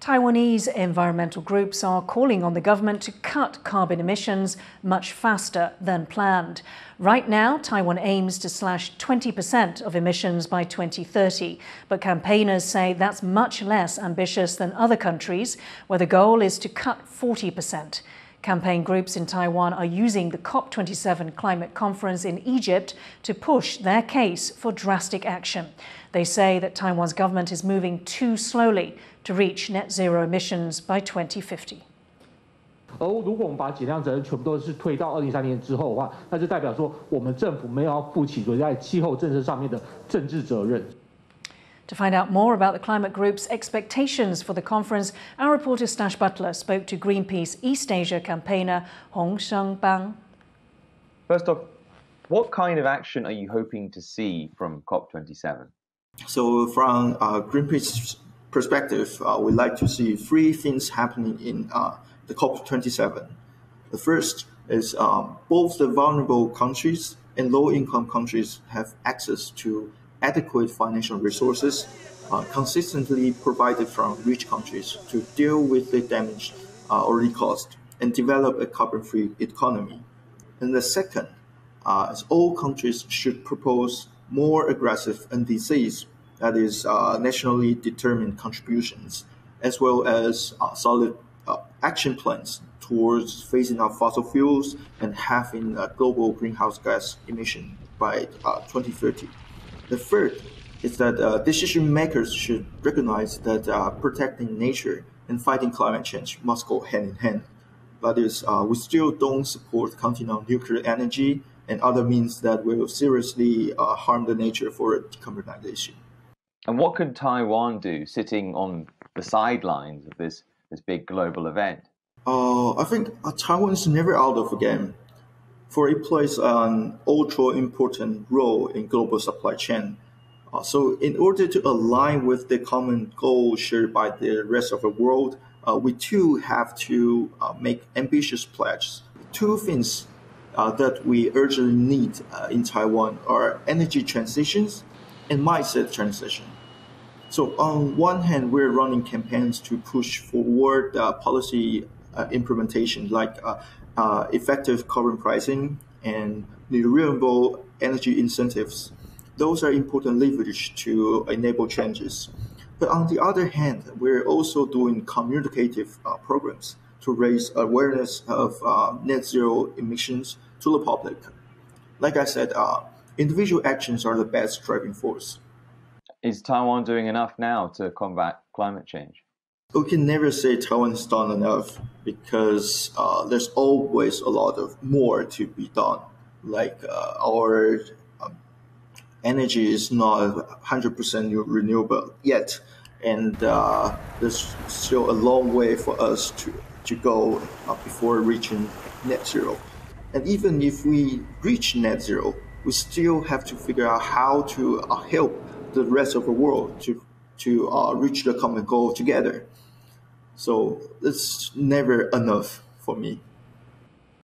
Taiwanese environmental groups are calling on the government to cut carbon emissions much faster than planned. Right now, Taiwan aims to slash 20% of emissions by 2030, but campaigners say that's much less ambitious than other countries, where the goal is to cut 40%. Campaign groups in Taiwan are using the COP27 climate conference in Egypt to push their case for drastic action. They say that Taiwan's government is moving too slowly to reach net zero emissions by 2050. 而如果我们把减量责任全部都是推到2030年之后的话，那就代表说我们政府没有要负起在气候政策上面的政治责任。To find out more about the climate group's expectations for the conference, our reporter Staś Butler spoke to Greenpeace East Asia campaigner Sheng-bang. First off, what kind of action are you hoping to see from COP27? So from Greenpeace's perspective, we'd like to see three things happening in the COP27. The first is both the vulnerable countries and low-income countries have access to adequate financial resources consistently provided from rich countries to deal with the damage already caused and develop a carbon-free economy. And the second is all countries should propose more aggressive NDCs, that is nationally determined contributions, as well as solid action plans towards phasing out fossil fuels and halving global greenhouse gas emission by 2030. The third is that decision makers should recognize that protecting nature and fighting climate change must go hand in hand. That is, we still don't support counting on nuclear energy and other means that will seriously harm the nature for decarbonization. And what could Taiwan do sitting on the sidelines of this big global event? I think Taiwan is never out of the game, for it plays an ultra-important role in global supply chain. So in order to align with the common goal shared by the rest of the world, we too have to make ambitious pledges. Two things that we urgently need in Taiwan are energy transitions and mindset transition. So on one hand, we're running campaigns to push forward policy implementation like effective carbon pricing and renewable energy incentives. Those are important leverage to enable changes. But on the other hand, we're also doing communicative programs to raise awareness of net zero emissions to the public. Like I said, individual actions are the best driving force. Is Taiwan doing enough now to combat climate change? We can never say Taiwan has done enough because there's always a lot of more to be done. Like our energy is not 100% renewable yet, and there's still a long way for us to go before reaching net zero. And even if we reach net zero, we still have to figure out how to help the rest of the world to reach the common goal together. So it's never enough for me.